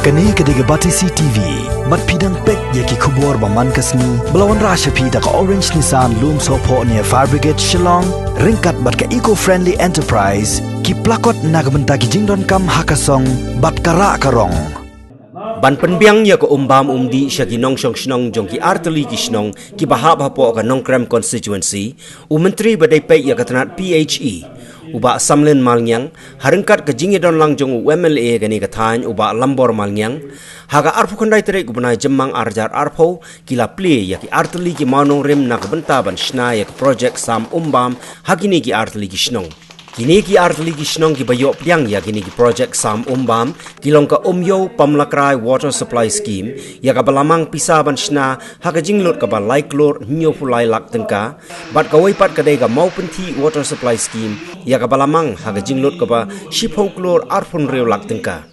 Kani kediga Batisi TV, mat pidang pek yaki kubur baman kasni, belawan rasha pida ka Orange Nissan Loom Sopo near Fire Brigade Shillong, ringkat bat ka eco-friendly enterprise, ki plakot nagbenta ki jingdon kam hakasong, bat kara karong. Ban penbiang ya ko Umbam umdi siya ginong siyong jong ki arteli ki sinong ki bahab hapo ka Nongkrem constituency, Myntri badai pek ya ka Tnat PHE. Uba samlen malnyang harengkat ke jingidon lang jong UMLA gani katany uba lambor malnyang haga arpu kandai tere gubnai jemang arjar arpo kila Plie ya ki arteli ki manong rem na kebenta ban shna ya ki Projek sam Umbam hagini ki arteli ki shnong kini ki arteli ki shnong ki bayo piang ya kini ki Projek sam Umbam kilong ka Umïew Pomlakrai water supply scheme ya ka balamang pisa ban shna haga jinglot ka ba like lor nyo fulai lak tengka bat ka waipat kadai ka Mawpynthih water supply scheme ya ka balamang haga jinglot ka ba shipong klor arpun reu lak tengka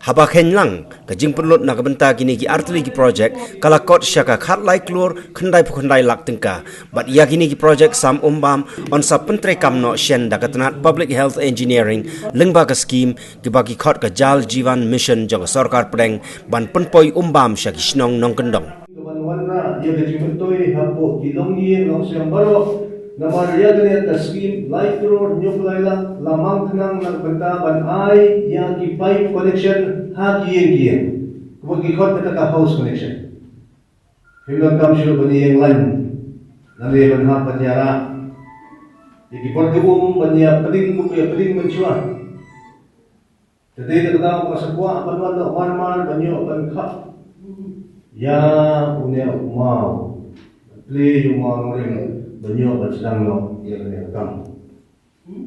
haba khenlang ka jingpunlot na kabenta kini ki arteli ki Projek kala kot syaka khat lai klor khandai phukhandai lak tengka bat ya kini ki Projek sam Umbam on sa pentre kamno shen da Tnat public health engineering lengba ka scheme ki bagi khot ka jal jivan mission jong sarkar preng ban penpoi Umbam sya ki snong nong kendong wanra ya ke jingtoy hapo kilongye long siang baro namar ya gani ta scheme light road nyuklai lamang thnang nagbenta ban ai ya ki pipe connection ha kiyen ko ki khot ka house connection hilon kam shilo bani yang lain nali ban ha panyara ki porte banya peding menchua tadi kita ko sa kwa panwan do man banyo ban kha ya Umïew Plie yung ring banyo ban sedang no ya ne kam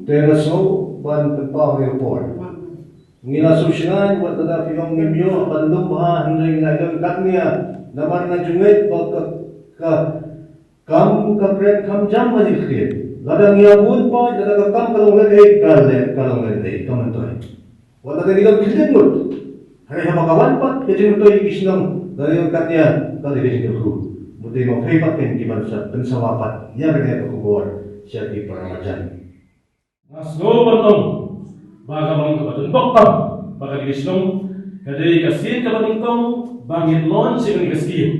tena so ban pagpaw report ngila susyan wat da fiyong ngibyo bandum ha hinding na don katnia naman na jungit ka kam ka pret kam jam majik khir ladang yabun pa da ka kam kalong le kamantoy wala da nilong khidin mut hari hamakawan pa kejing toy kisnong dari katnia kali kejing ku Mudi mo payback ki bansa pensawapat ya kanya ko kubor siya di paramajan. Nasno batong baga mong kabatun boktam baga di kisnong kadai kasin kabaningtong bangin lon sing ni kaskin.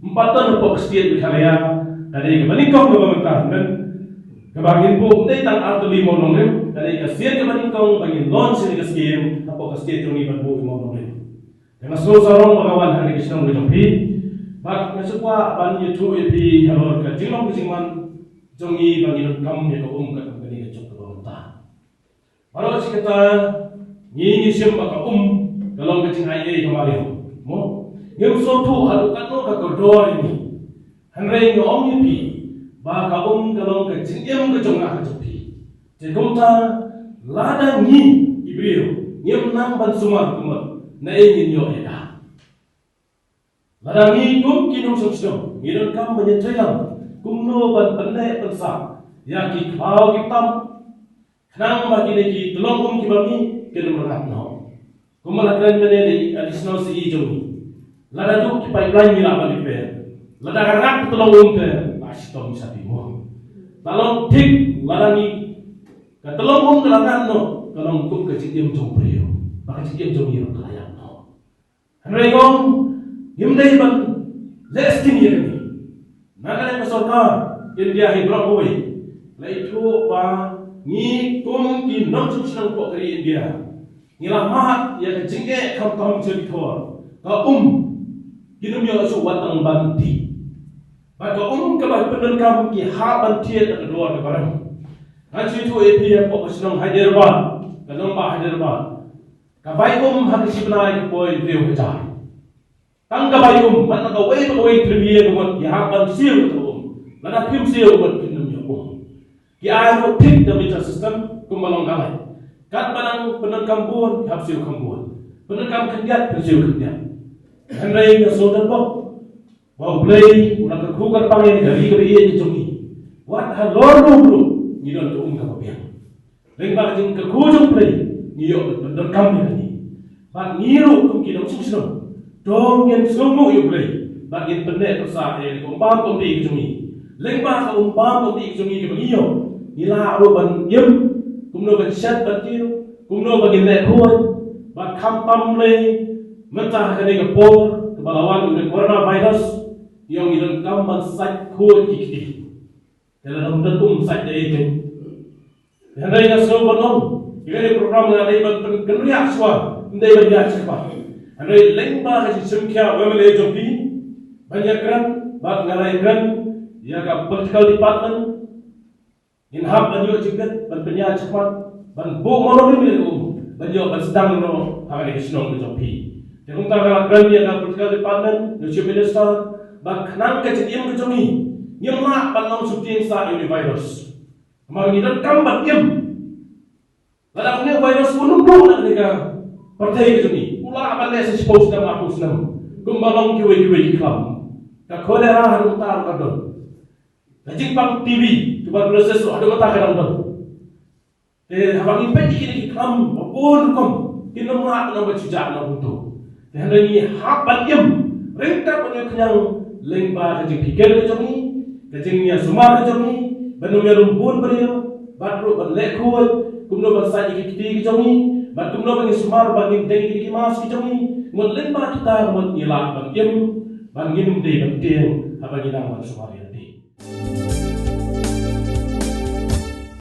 Empatan po kaskin bikalaya kadai kabaningtong kabamantahan kabangin po dai tang artuli mo nong rim kadai kasin kabaningtong bangin lon sing ni kaskin apo kaskin tong iban po mo nong rim. Nasno sarong bagawan hari kisnong bijompi bak nasukwa ban yutu ipi halor ka jingong kisingman jongi bangin kam ya ko ka kani ka chok ko ta baro sikata ni sim ka kalong ka jing ai kamari mo ngem so tu halu kanno ka ko do ni hanre ni ipi ba ka kalong ka jing ka jonga ka chopi je gomta lada ni ibrio ngem nang ban sumar kumot na ingin yo eda Ladangi kum kinong sungsung, ngidon kam Myntri lang, kumno ban pandai pensa, ya ki kau kitam, kenang bagi neki telong kibami kena merat no, kumalakran meneli additional si ijomi, ladatu ki pipeline mila balik per, ladagarang telong per, masih sapi mo, talong tik ladangi, ketelong kelangan no, kalong kum kecikim jom brio, maka cikim jom iro kelayan no, henregong Himdai ban lestin yeri nagale masarkar India hidrok hoy laitu ba ni kum ki nok sunang ko kari India ngila mahat ya jingge kam kam thor ka kinum yo su watang banti ba ka ka ba pendon kam ki ha ban thiet ka dor ka barang kan situ APF ko sunang Hyderabad ka nomba Hyderabad ka bai ha ki sibnai ko boy reu ka Tangga bayum, mana kau wei premier buat yahaban siu tu, mana kim siu buat pinjam yo. Ki ayo tik the meter system kumbalong kalai. Kat banang penekam hab siu kambun. Penekam kendiat siu kendiat. Henry nga sodan bo. Bau play una ka kukar pangen dari ke iye ni jongi. Wat ha lorno bro, ni don tu ka papiang. Leng ba jing ka kujung play, ni yo penekam ni. Ba ngiru kum ki dong susno. Dong yang semua you play, bagian pendek besar yang Umbam kondi kejungi, lengkap Umbam kondi kejungi kebagiyo, ila aruban yem, kumno bersyat berkiu, kumno bagian lekhuan, bak kampam le, mentah kene ke por ke balawan udah coronavirus yang idon kamban sat kuat kiki dalam tentum sat itu hendak yang semua benom ini program yang ada peneriak suara ndai banyak cepat hendak lengba ke semkia wemele jopi banyak kan bak ngarai kan ya ka political department inhab banyak juga banyak cepat ban bo mono ni banyak sedang no hari kesenong jopi Kung tagala kami ang political department, yung chief minister, baknang kacitiam kacami, yung mga panang suting sa virus. Mangidan kambat yam. Ladang niya virus punong-punong na kanika. Partay kacami, ula apan na sa suppose na mapus nam. Kung balong kiwi-kiwi kiklam. Kakolera harus taruh kadon. Kajing pang TV, coba proses ada mata kadang kadon. Habang impet kini kiklam, apun kom, kinamah na bercijak na untuk. Hendak ni hapan yam, ringkap punya kenyang lengba kajing pikir kajing ni, kajingnya sumar kajing ni, benumnya rumpun beriau, batru berlek kuat, kumno bersai kiki kajing ni, bat kumno bagi sumar bagi deng kiki mas kajing ni, mun lengba kita mun ilak bang yam, bang yam deh bang tiang, apa kita mun sumar yang deh.